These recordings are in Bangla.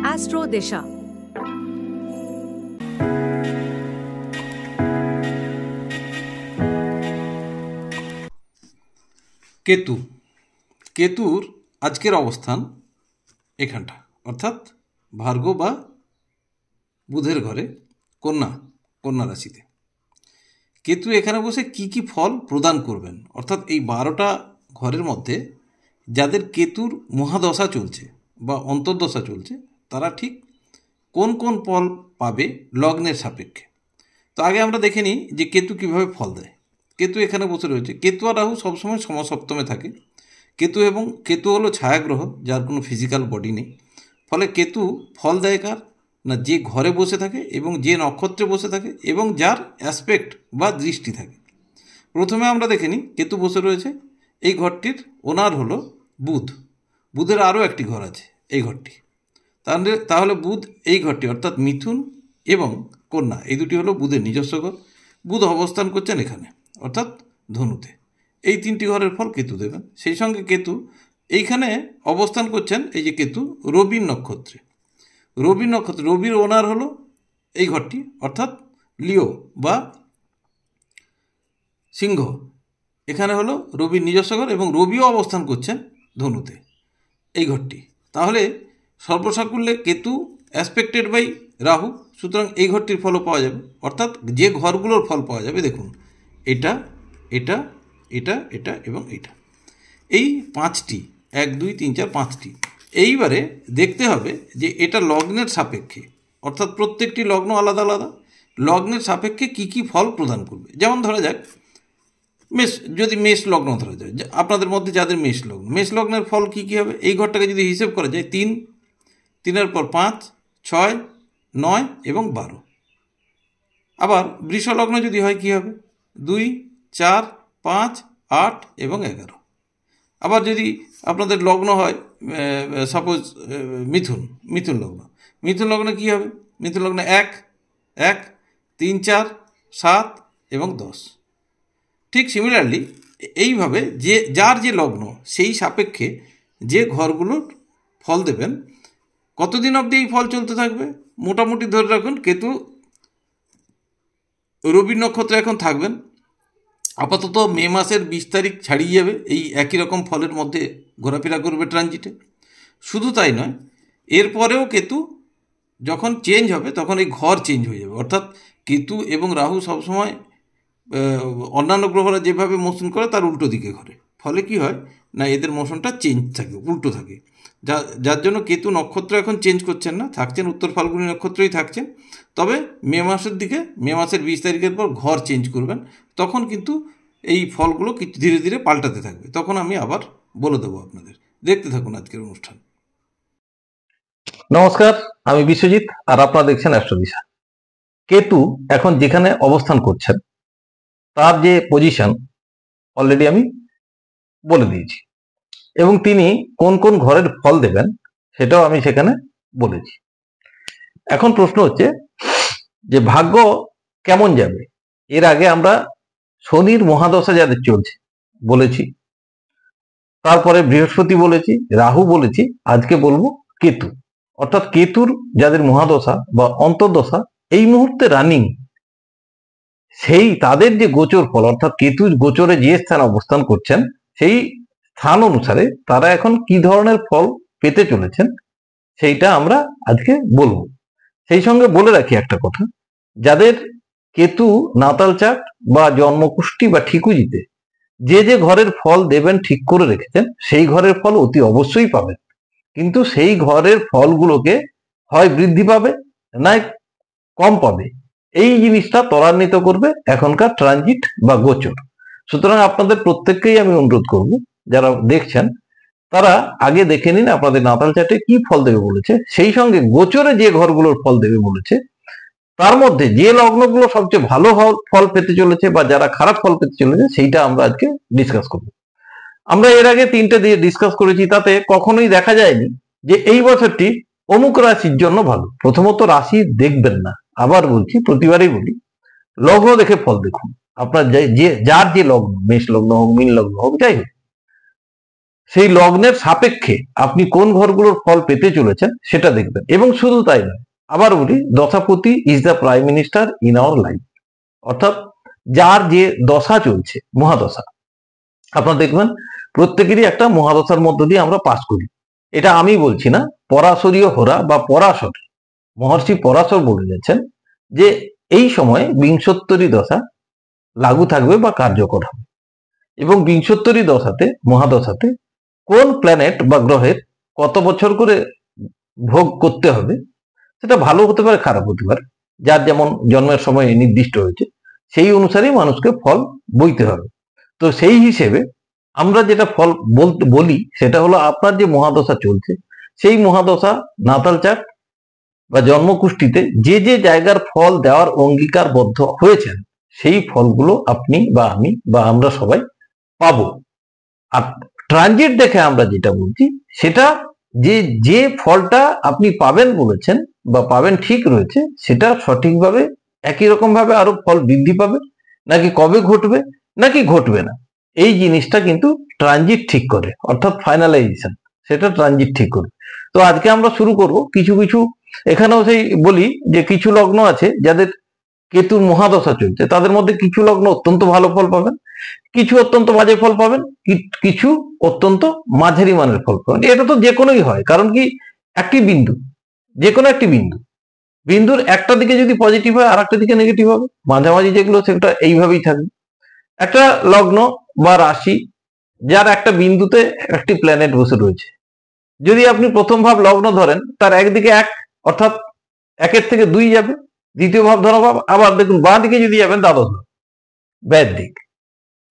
অ্যাস্ট্রো দিশা। কেতু, কেতুর আজকের অবস্থান এখানটা, অর্থাৎ ভার্গ বা বুধের ঘরে, কন্যা রাশিতে। কেতু এখানে বসে কি কি ফল প্রদান করবেন, অর্থাৎ এই 12টা ঘরের মধ্যে যাদের কেতুর মহাদশা চলছে বা অন্তর্দশা চলছে তারা ঠিক কোন কোন ফল পাবে লগ্নের সাপেক্ষে। তো আগে আমরা দেখে নিই যে কেতু কীভাবে ফল দেয়। কেতু এখানে বসে রয়েছে। কেতু আর রাহু সবসময় সমসপ্তমে থাকে। কেতু হলো ছায়াগ্রহ, যার কোনো ফিজিক্যাল বডি নেই। ফলে কেতু ফল দেয় কার না, যে ঘরে বসে থাকে এবং যে নক্ষত্রে বসে থাকে এবং যার অ্যাসপেক্ট বা দৃষ্টি থাকে। প্রথমে আমরা দেখে নিই কেতু বসে রয়েছে এই ঘরটির ওনার হলো বুধ। বুধের আরও একটি ঘর আছে এই ঘরটি। তাহলে বুধ এই ঘরটি অর্থাৎ মিথুন এবং কন্যা, এই দুটি হলো বুধের নিজস্ব ঘর। বুধ অবস্থান করছেন এখানে অর্থাৎ ধনুতে। এই 3টি ঘরের ফল কেতু দেবেন। সেই সঙ্গে কেতু এইখানে অবস্থান করছেন, এই যে কেতু রবির নক্ষত্রে। রবির ওনার হলো এই ঘরটি অর্থাৎ লিও বা সিংহ। এখানে হলো রবির নিজস্ব ঘর এবং রবিও অবস্থান করছেন ধনুতে এই ঘরটি। তাহলে সর্বসাকুল্যে কেতু অ্যাসপেক্টেড বাই রাহু, সুতরাং এই ঘরটির ফলও পাওয়া যাবে। অর্থাৎ যে ঘরগুলোর ফল পাওয়া যাবে, দেখুন এটা এটা এটা এটা এবং এটা, এই 5টি, 1 2 3 4 5টি। এইবারে দেখতে হবে যে এটা লগ্নের সাপেক্ষে, অর্থাৎ প্রত্যেকটি লগ্ন আলাদা আলাদা, লগ্নের সাপেক্ষে কি কি ফল প্রদান করবে। যেমন ধরা যাক যদি মেষ লগ্ন ধরা যায়, আপনাদের মধ্যে যাদের মেষ লগ্নের ফল কি কি হবে, এই ঘরটাকে যদি হিসেব করা যায় 3, 3-এর পর 5, 6, 9 এবং 12। আবার বৃষ লগ্ন যদি হয় কি হবে, 2, 4, 5, 8 এবং 11। আবার যদি আপনাদের লগ্ন হয় সাপোজ মিথুন লগ্নে কী হবে, মিথুন লগ্নে 1, 3, 4, 7 এবং 10। ঠিক সিমিলারলি এইভাবে যার যে লগ্ন সেই সাপেক্ষে যে ঘরগুলোর ফল দেবেন। কতদিন অবধি এই ফল চলতে থাকবে, মোটামুটি ধরে রাখুন কেতু রবি নক্ষত্রে এখন থাকবেন আপাতত মে মাসের 20 তারিখ ছাড়িয়ে যাবে, এই একই রকম ফলের মধ্যে ঘোরাফেরা করবে ট্রানজিটে। শুধু তাই নয়, এরপরেও কেতু যখন চেঞ্জ হবে তখন এই ঘর চেঞ্জ হয়ে যাবে। অর্থাৎ কেতু এবং রাহু সবসময় অন্যান্য গ্রহরা যেভাবে মোশন করে তার উল্টো দিকে ঘোরে। ফলে কি হয় না, এদের মোশনটা চেঞ্জ থাকে, উল্টো থাকে। যার জন্য কেতু নক্ষত্র এখন চেঞ্জ করছেন না, থাকছেন উত্তর ফাল্গুনী নক্ষত্রেই থাকছেন। তবে মে মাসের 20 তারিখের পর ঘর চেঞ্জ করবেন, তখন কিন্তু এই ফলগুলো ধীরে ধীরে পাল্টাতে থাকবে। তখন আমি আবার বলে দেবো আপনাদের। দেখতে থাকুন আজকের অনুষ্ঠান। নমস্কার, আমি বিশ্বজিৎ আর আপনারা দেখছেন অ্যাস্ট্রো দিশা। কেতু এখন যেখানে অবস্থান করছেন তার যে পজিশন অলরেডি আমি বলে দিয়েছি, এবং তিনি কোন কোন ঘরের ফল দেবেন সেটাও আমি সেখানে বলেছি। এখন প্রশ্ন হচ্ছে যে ভাগ্য কেমন যাবে। এর আগে আমরা শনির মহাদশা যাদের চলছে বলেছি, তারপরে বৃহস্পতি বলেছি, রাহু বলেছি, আজকে বলবো কেতু। অর্থাৎ কেতুর যাদের মহাদশা বা অন্তর্দশা এই মুহূর্তে রানিং, সেই তাদের যে গোচর ফল, অর্থাৎ কেতুর গোচরে যে স্থান অবস্থান করছেন সেই স্থান অনুসারে তারা এখন কি ধরনের ফল পেতে চলেছেন সেইটা আমরা আজকে বলবো। সেই সঙ্গে বলে রাখি একটা কথা, যাদের কেতু নাতাল চার্ট বা জন্মকুষ্টি বা ঠিকুজিতে যে ঘরের ফল দেবেন ঠিক করে রেখেছেন সেই ঘরের ফল অতি অবশ্যই পাবেন। কিন্তু সেই ঘরের ফলগুলোকে হয় বৃদ্ধি পাবে না কম পাবে, এই জিনিসটা ত্বরান্বিত করবে এখনকার ট্রানজিট বা গোচর। সুতরাং আপনাদের প্রত্যেককেই আমি অনুরোধ করব, যারা দেখছেন তারা আগে দেখে নিন আপনাদের নাতাল চার্টে কি ফল দেবে বলেছে, সেই সঙ্গে গোচরে যে ঘরগুলোর ফল দেবে বলেছে তার মধ্যে যে লগ্নগুলো সবচেয়ে ভালো ফল পেতে চলেছে বা যারা খারাপ ফল পেতে চলেছে সেইটা আমরা আজকে ডিসকাস করব। আমরা এর আগে 3টে দিয়ে ডিসকাস করেছি, তাতে কখনোই দেখা যায়নি যে এই বছরটি অমুক রাশির জন্য ভালো। প্রথমত রাশি দেখবেন না, আবার বলছি, প্রতিবারই বলি, লগ্ন দেখে ফল দেখুন। আপনার যার যে লগ্ন, মেষ লগ্ন হোক, মীন লগ্ন হোক, যাই হোক, সেই লগ্নের সাপেক্ষে আপনি কোন ঘরগুলোর ফল পেতে চলেছেন সেটা দেখবেন। এবং শুধু তাই নয়, আবার বলি, দশাপতি is the prime minister in our life, অর্থাৎ যার যে দশা চলছে, মহাদশা, আপনারা দেখবেন প্রত্যেকেরই একটা মহাদশার মধ্য দিয়ে আমরা পাস করি। এটা আমি বলছি না, পরাশরীয় হোরা বা পরাশর, মহর্ষি পরাশর বলে যাচ্ছেন যে এই সময়ে বিংশোত্তরী দশা লাগু থাকবে বা কার্যকর হবে। এবং বিংশোত্তরী দশাতে, মহাদশাতে কোন প্ল্যানেট বা গ্রহের কত বছর করে ভোগ করতে হবে, সেটা ভালো হতে পারে, খারাপ হতে পারে, যার যেমন জন্মের সময় নির্দিষ্ট হয়েছে সেই অনুসারেই মানুষকে ফল বইতে হবে। তো সেই হিসেবে আমরা যেটা ফল বলি সেটা হলো আপনার যে মহাদশা চলছে সেই মহাদশা নাতাল চার্ট বা জন্মকুষ্ঠিতে যে যে জায়গার ফল দেওয়ার অঙ্গীকারবদ্ধ হয়েছেন সেই ফলগুলো আপনি বা আমি বা আমরা সবাই পাবো। আর ট্রানজিট দেখে আমরা যেটা বলছি সেটা যে যে ফলটা আপনি পাবেন বলেছেন বা পাবেন ঠিক রয়েছে, সেটা সঠিকভাবে একই রকম ভাবে আরো ফল বৃদ্ধি পাবে, নাকি কবে ঘটবে, নাকি ঘটবে না, এই জিনিসটা কিন্তু ট্রানজিট ঠিক করে, অর্থাৎ ফাইনালাইজেশন, সেটা ট্রানজিট ঠিক করে। তো আজকে আমরা শুরু করব কিছু কিছু, এখানেও সেই বলি যে কিছু লগ্ন আছে যাদের কেতুর মহাদশা চলছে, তাদের মধ্যে কিছু লগ্ন অত্যন্ত ভালো ফল পাবেন, কিছু অত্যন্ত বাজে ফল পাবেন, কিছু অত্যন্ত মাঝারি মানের ফল পাবেন। এটা তো যে কোনোই হয়, কারণ কি, একটি বিন্দু, যে কোনো একটি বিন্দুর একটা দিকে যদি পজিটিভ হয় আর একটা দিকে নেগেটিভ হবে, মাঝামাঝি যেগুলো সেটা এইভাবেই থাকবে। একটা লগ্ন বা রাশি যার একটা বিন্দুতে একটি প্ল্যানেট বসে রয়েছে, যদি আপনি প্রথম ভাব লগ্ন ধরেন, তার একদিকে এক, অর্থাৎ একের থেকে দুই যাবে, দ্বিতীয় ভাব ধনভাব, আবার দেখুন বাঁ দিকে যদি যাবেন দ্বাদশ ভাব, ব্যয়ের দিক,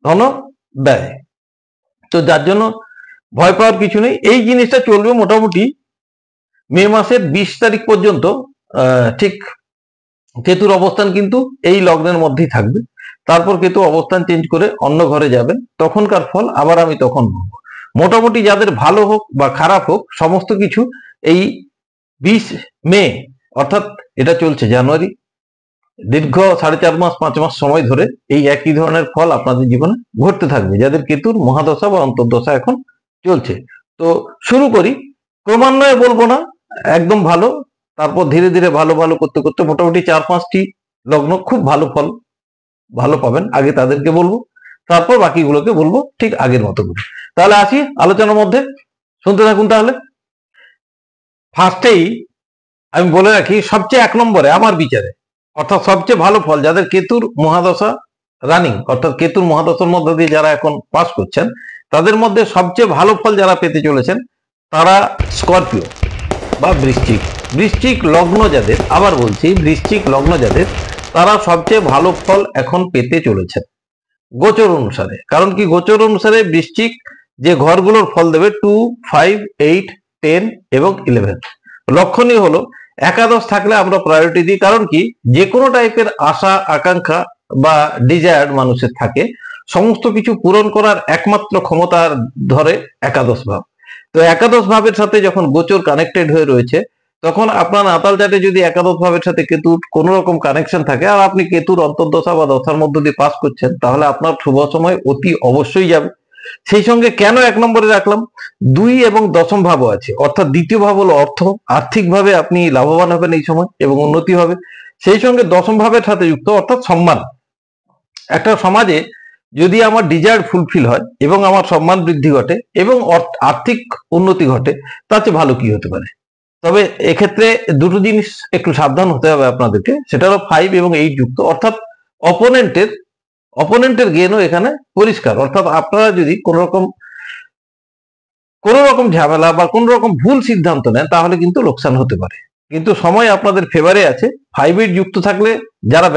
ধন ব্যয়। তো যার জন্য ভয় পাওয়ার কিছু নেই, এই জিনিসটা চলবে মোটামুটি মে মাসের 20 তারিখ পর্যন্ত। ঠিক কেতুর অবস্থান কিন্তু এই লগ্নের মধ্যেই থাকবে, তারপর কেতু অবস্থান চেঞ্জ করে অন্য ঘরে যাবেন, তখনকার ফল আবার আমি তখন বলবো। মোটামুটি যাদের ভালো হোক বা খারাপ হোক, সমস্ত কিছু এই 20 মে, অর্থাৎ এটা চলছে জানুয়ারি, দীর্ঘ 4.5 মাস 5 মাস সময় ধরে এই একই ধরনের ফল আপনাদের জীবনে ঘটতে থাকবে, যাদের কেতুর মহাদশা বা অন্তর্দশা এখন চলছে। তো শুরু করি, ক্রমান্বয়ে বলবো না, একদম ভালো, তারপর ধীরে ধীরে ভালো ভালো করতে করতে মোটামুটি 4-5টি লগ্ন খুব ভালো ফল ভালো পাবেন, আগে তাদেরকে বলবো, তারপর বাকিগুলোকে বলবো ঠিক আগের মতো করে। তাহলে আসি আলোচনার মধ্যে, শুনতে থাকুন তাহলে। ফার্স্টেই আমি বলে রাখি, সবচেয়ে 1 নম্বরে আমার বিচারে, অর্থাৎ সবচেয়ে ভালো ফল যাদের কেতুর মহাদশা রানিং, অর্থাৎ কেতুর মহাদশার মধ্যে দিয়ে যারা এখন পাস করছেন, তাদের মধ্যে সবচেয়ে ভালো ফল যারা পেতে চলেছেন তারা স্করপিও বা বৃশ্চিক। বৃশ্চিক লগ্ন যাদের, আবার বলছি বৃশ্চিক লগ্ন যাদের, তারা সবচেয়ে ভালো ফল এখন পেতে চলেছেন গোচর অনুসারে। কারণ কি, গোচর অনুসারে বৃশ্চিক যে ঘরগুলোর ফল দেবে 2, 5, 8, 10 এবং 11, লক্ষণীয় হলো একাদশ থাকলে আমরা প্রায়োরিটি দিই। কারণ কি, যে কোনো টাইপের আশা আকাঙ্ক্ষা বা ডিজায়ার মানুষের থাকে, সমস্ত কিছু পূরণ করার একমাত্র ক্ষমতার ধরে একাদশ ভাব। তো একাদশ ভাবের সাথে যখন গোচর কানেক্টেড হয়ে রয়েছে, তখন আপনার নাতাল চার্টে যদি একাদশ ভাবের সাথে কেতুর কোন রকম কানেকশন থাকে আর আপনি কেতুর অন্তর্দশা বা দশার মধ্য দিয়ে পাস করছেন, তাহলে আপনার শুভ সময় অতি অবশ্যই যাবে। সেই সঙ্গে কেন 1 নম্বরে রাখলাম, 2 এবং দশম ভাবও আছে, অর্থাৎ দ্বিতীয় ভাব হলো অর্থ, আর্থিকভাবে আপনি লাভবান হবেন এই সময় এবং উন্নতি হবে। সেই সঙ্গে দশম ভাবের সাথে যুক্ত, অর্থাৎ সম্মান। একটা সমাজে যদি আমার ডিজায়ার ফুলফিল হয় এবং আমার সম্মান বৃদ্ধি ঘটে এবং আর্থিক উন্নতি ঘটে, তার চেয়ে ভালো কি হতে পারে। তবে এক্ষেত্রে দুটো জিনিস একটু সাবধান হতে হবে আপনাদেরকে, সেটা হলো 5 এবং 8 যুক্ত, অর্থাৎ অপোনেন্টের গেনও এখানে পরিষ্কার, অর্থাৎ আপনারা যদি কোন রকম ঝামেলা বা কোন রকম ভুল সিদ্ধান্ত নেন, তাহলে কিন্তু লোকসান হতে পারে। কিন্তু সময় আপনাদের ফেভারে আছে। 5-8 যুক্ত থাকলে যারা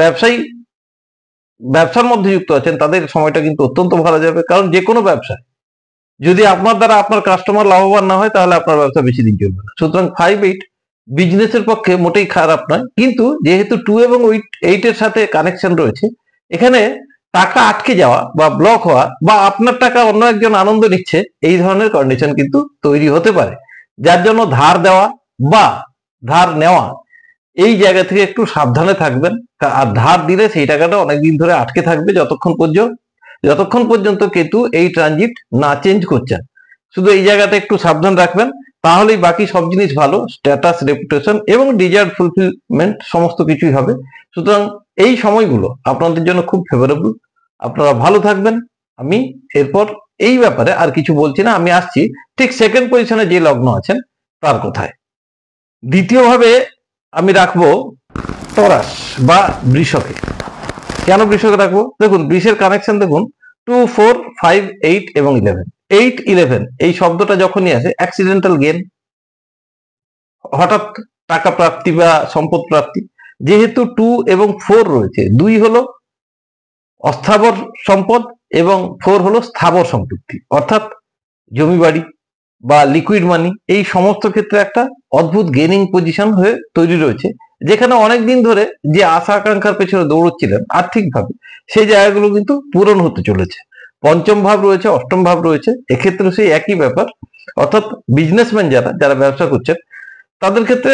ব্যবসার মধ্যে যুক্ত আছেন, তাদের সময়টা কিন্তু অত্যন্ত ভালো যাবে। কারণ যে কোনো ব্যবসায় যদি আপনার দ্বারা আপনার কাস্টমার লাভবান না হয়, তাহলে আপনার ব্যবসা বেশি দিন চলবে না। সুতরাং 5-8 বিজনেসের পক্ষে মোটেই খারাপ নয়। কিন্তু যেহেতু 2 এবং 8 এর সাথে কানেকশন রয়েছে, এখানে টাকা আটকে যাওয়া বা ব্লক হওয়া বা আপনার টাকা অন্য একজন আনন্দ নিচ্ছে, এই ধরনের কন্ডিশন কিন্তু তৈরি হতে পারে। যার জন্য ধার দেওয়া বা ধার নেওয়া, এই জায়গা থেকে একটু সাবধানে থাকবেন। আর ধার দিলে সেই টাকাটা অনেকদিন ধরে আটকে থাকবে, যতক্ষণ পর্যন্ত কেতু এই ট্রানজিট না চেঞ্জ করছেন। শুধু এই জায়গাটা একটু সাবধান রাখবেন, তাহলেই বাকি সব জিনিস ভালো, স্ট্যাটাস, রেপুটেশন এবং ডিজায়ার্ড ফুলফিলমেন্ট সমস্ত কিছুই হবে। সুতরাং এই সময়গুলো আপনাদের জন্য খুব ফেভারেবল, আপনারা ভালো থাকবেন। আমি এরপর এই ব্যাপারে আর কিছু বলছি না, আমি আসছি ঠিক সেকেন্ড পজিশনে যে লগ্ন আছেন তার কথায়। দ্বিতীয়ভাবে আমি রাখবো টরাস বা বৃষকে। কেন বৃষকে রাখবো? দেখুন বৃষের কানেকশন দেখুন 2, 4, 5, 8 এবং 11। 8, 11 এই শব্দটা যখনই আসে অ্যাক্সিডেন্টাল গেন, হঠাৎ টাকা প্রাপ্তি বা সম্পদ প্রাপ্তি। যেহেতু 2 এবং 4 রয়েছে, 2 হলো অস্থাবর সম্পদ এবং 4 হলো স্থাবর সম্পত্তি, অর্থাৎ জমি বাড়ি বা লিকুইড মানি। এই সমস্ত ক্ষেত্রে একটা অদ্ভুত গেনিং পজিশন হয়ে তৈরি রয়েছে, যেখানে অনেকদিন ধরে যে আশা আকাঙ্ক্ষার পেছনে দৌড়চ্ছিলেন আর্থিকভাবে, সেই জায়গাগুলো কিন্তু পূরণ হতে চলেছে। পঞ্চম ভাব রয়েছে, অষ্টম ভাব রয়েছে, এক্ষেত্রে সেই একই ব্যাপার। অর্থাৎ বিজনেসম্যান যারা ব্যবসা করছেন তাদের ক্ষেত্রে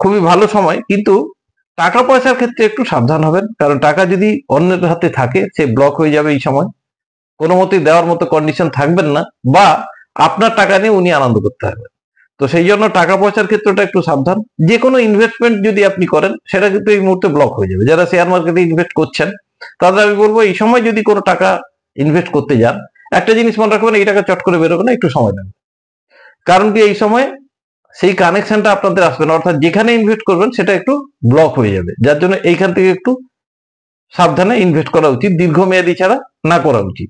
খুবই ভালো সময়, কিন্তু টাকা পয়সার ক্ষেত্রে একটু সাবধান হবেন, কারণ টাকা যদি অন্যের হাতে থাকে সে ব্লক হয়ে যাবে এই সময়। কোনো মতেই দেওয়ার মতো কন্ডিশন থাকবেন না, বা আপনার টাকা নিয়ে উনি আনন্দ করতে হবে। তো সেই জন্য টাকা পয়সার ক্ষেত্রটা একটু সাবধান। যে কোনো ইনভেস্টমেন্ট যদি আপনি করেন সেটা কিন্তু এই মুহূর্তে ব্লক হয়ে যাবে। যারা শেয়ার মার্কেটে ইনভেস্ট করছেন তাদের আমি বলবো এই সময় যদি কোনো টাকা ইনভেস্ট করতে যান, একটা জিনিস মনে রাখবেন, এই টাকা চট করে বেরোবে না, একটু সময় নেবে। কারণ কি এই সময় সেই কানেকশনটা আপনাদের আসবে না, অর্থাৎ যেখানে ইনভেস্ট করবেন সেটা একটু ব্লক হয়ে যাবে। যার জন্য এইখান থেকে একটু সাবধানে ইনভেস্ট করা উচিত, দীর্ঘমেয়াদী ছাড়া না করা উচিত।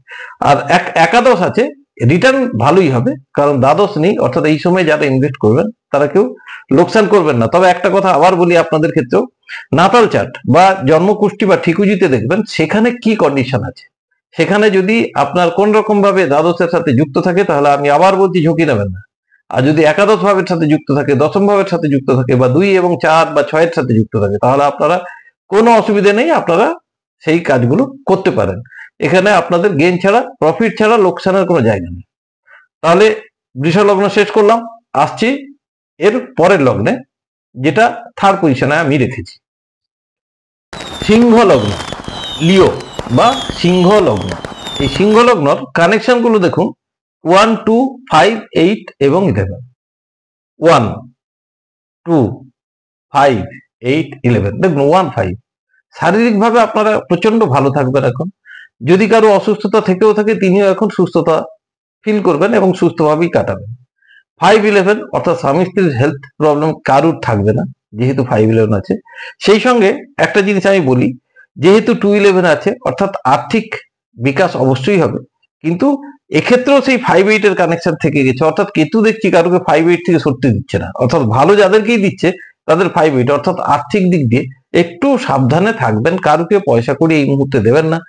আর একাদশ আছে, রিটার্ন ভালোই হবে, কারণ দ্বাদশ নেই, অর্থাৎ এই সময় যারা ইনভেস্ট করবেন তারা কেউ লোকসান করবেন না। তবে একটা কথা আবার বলি আপনাদের ক্ষেত্রেও, নাতাল চার্ট বা জন্মকুষ্টি বা ঠিকুজিতে দেখবেন সেখানে কি কন্ডিশন আছে। সেখানে যদি আপনার কোন রকম ভাবে দ্বাদশের সাথে যুক্ত থাকে, তাহলে আমি আবার বলছি ঝুঁকি নেবেন না। আর যদি একাদশ ভাবের সাথে যুক্ত থাকে, দশম ভাবের সাথে যুক্ত থাকে, বা 2 এবং 4 বা 6 এর সাথে যুক্ত থাকে, তাহলে আপনারা কোনো অসুবিধা নেই, আপনারা সেই কাজগুলো করতে পারেন। এখানে আপনাদের গেইন ছাড়া, প্রফিট ছাড়া লোকসানের কোনো জায়গা নেই। তাহলে বৃষ লগ্ন শেষ করলাম, আসছি এর পরের লগ্নে, যেটা থার্ড পজিশনে আমি রেখেছি, সিংহ লগ্ন, লিও বা সিংহ লগ্ন। এই সিংহ লগ্নর কানেকশন গুলো দেখুন 1, 2, 5, 8 এবং 11। 1, 2, 5, 8, 11। দেখুন 1, 5 শারীরিকভাবে আপনারা প্রচন্ড ভালো থাকবেন এখন। যদি কারো অসুস্থতা থেকেও থাকে, তিনিও এখন সুস্থতা ফিল করবেন এবং সুস্থভাবেই কাটাবেন। 5, 11 অর্থাৎ স্বামী স্ত্রীর হেলথ প্রবলেম কারুর থাকবে না, যেহেতু 5, 11 আছে। সেই সঙ্গে একটা জিনিস আমি বলি, যেহেতু 2, 11 আছে, অর্থাৎ আর্থিক বিকাশ অবশ্যই হবে, কিন্তু এক্ষেত্রেও সেই 5, 8 এর কানেকশন থেকে গেছে। অর্থাৎ কেতু দেখছি কারোকে 5, 8 থেকে সরতে দিচ্ছে না, অর্থাৎ ভালো যাদেরকেই দিচ্ছে তাদের 5, 8। অর্থাৎ আর্থিক দিক দিয়ে একটু সাবধানে থাকবেন, কারুকে পয়সা করে এই মুহূর্তে দেবেন না,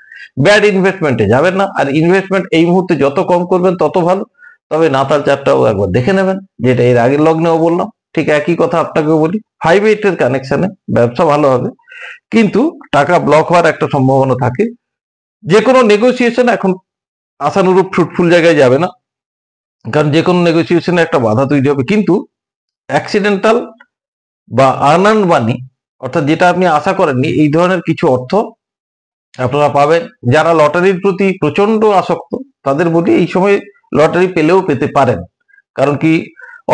ব্যাড ইনভেস্টমেন্টে যাবেন না। আর ইনভেস্টমেন্ট এই মুহূর্তে যত কম করবেন তত ভালো। তবে নাতাল চারটাও একবার দেখে নেবেন, যেটা এর আগের লগ্নেও বললাম, ঠিক একই কথা আপনাকেও বলি। 5, 8 এর কানেকশনে ব্যবসা ভালো হবে, কিন্তু টাকা ব্লক হওয়ার একটা সম্ভাবনা থাকে। যে কোনো নেগোসিয়েশন এখন আশানুরূপ ফ্রুটফুল জায়গায় যাবে না, কারণ যে কোনো নেগোসিয়েশনে একটা বাধা তৈরি হবে। কিন্তু অ্যাক্সিডেন্টাল বা আর্নার্ন মানি, অর্থাৎ যেটা আপনি আশা করেননি, এই ধরনের কিছু অর্থ আপনারা পাবেন। যারা লটারির প্রতি প্রচন্ড আসক্ত তাদের বলি এই সময় লটারি পেলেও পেতে পারেন, কারণ কি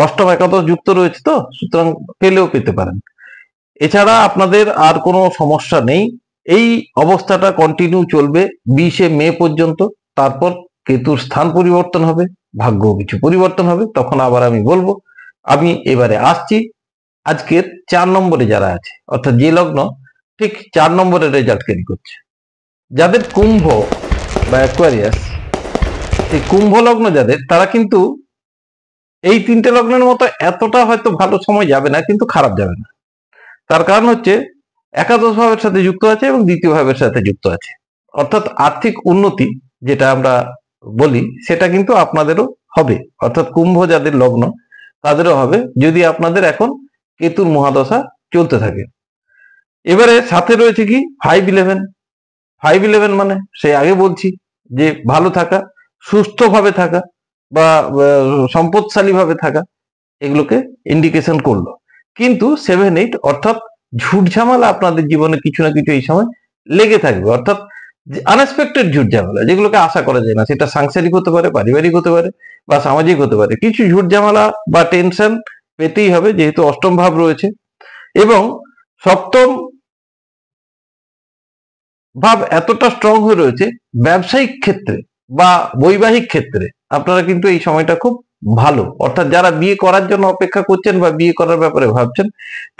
অষ্টম একাদশ যুক্ত রয়েছে, তো সুতরাং পেলেও পেতে পারেন। এছাড়া আপনাদের আর কোনো সমস্যা নেই। এই অবস্থাটা কন্টিনিউ চলবে 20শে মে পর্যন্ত। তারপর কেতুর স্থান পরিবর্তন হবে, ভাগ্য কিছু পরিবর্তন হবে, তখন আবার আমি বলবো। আমি এবারে আসছি আজকের 4 নম্বরে যারা আছে, অর্থাৎ যে লগ্ন ঠিক 4 নম্বরের রেজাল্ট ক্যারি করছে, যাদের কুম্ভ বা অ্যাকোয়ারিয়াস, এই কুম্ভ লগ্ন যাদের, তারা কিন্তু এই 3টে লগ্নের মতো এতটা হয়তো ভালো সময় যাবে না, কিন্তু খারাপ যাবে না। তার কারণ হচ্ছে একাদশ ভাবের সাথে যুক্ত আছে এবং দ্বিতীয় ভাবের সাথে যুক্ত আছে, অর্থাৎ আর্থিক উন্নতি যেটা আমরা বলি সেটা কিন্তু আপনাদেরও হবে। অর্থাৎ কুম্ভ যাদের লগ্ন তাদেরও হবে, যদি আপনাদের এখন কেতুর মহাদশা চলতে থাকে। এবারে সাথে রয়েছে কি 5, 11। 5, 11 মানে সেই আগে বলছি যে ভালো থাকা, সুস্থভাবে থাকা বা সম্পদশালী ভাবে থাকা, এগুলোকে ইন্ডিকেশন করলো। কিন্তু 7, 8 অর্থাৎ ঝুট ঝামেলা আপনাদের জীবনে কিছু না কিছু এই সময় লেগে থাকবে। অর্থাৎ যে আনএক্সপেক্টেড ঝুট ঝামেলা, যেগুলোকে আশা করা যায় না, সেটা সাংসারিক হতে পারে, পারিবারিক হতে পারে, বা সামাজিক হতে পারে, কিছু ঝুট ঝামেলা বা টেনশন পেতেই হবে, যেহেতু অষ্টম ভাব রয়েছে। এবং সপ্তম ভাব এতটা স্ট্রং হয়ে রয়েছে, ব্যবসায়িক ক্ষেত্রে বা বৈবাহিক ক্ষেত্রে আপনারা কিন্তু এই সময়টা খুব ভালো। অর্থাৎ যারা বিয়ে করার জন্য অপেক্ষা করছেন বা বিয়ে করার ব্যাপারে ভাবছেন,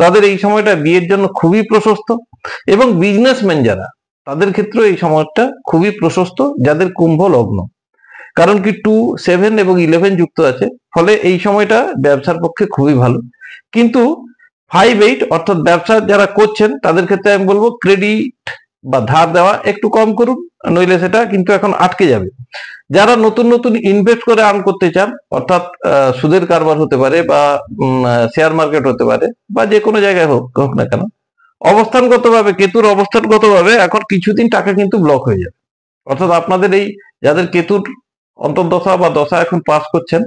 তাদের এই সময়টা বিয়ের জন্য খুবই প্রশস্ত। এবং বিজনেসম্যান যারা, তাদের ক্ষেত্রে এই সময়টা খুবই প্রশস্ত, যাদের কুম্ভ লগ্ন। কারণ কি 2, 7 এবং 11 যুক্ত আছে, ফলে এই সময়টা ব্যবসার পক্ষে খুবই ভালো। কিন্তু 5, 8 অর্থাৎ ব্যবসা যারা করছেন তাদের ক্ষেত্রে আমি বলবো ক্রেডিট বা ধার দেওয়া একটু কম করুন, নইলে সেটা কিন্তু এখন আটকে যাবে। যারা নতুন নতুন ইনভেস্ট করে আর্ন করতে চান, অর্থাৎ সুদের কারবার হতে পারে, বা শেয়ার মার্কেট হতে পারে, বা যে কোনো জায়গায় হোক হোক না কেন, অবস্থানগতভাবে কেতুর অবস্থানগতভাবে এখন কিছুদিন টাকা কিন্তু ব্লক হয়ে যাবে। অর্থাৎ আপনাদের এই যাদের কেতুর অন্তর্দশা বা দশা এখন পাস করছেন,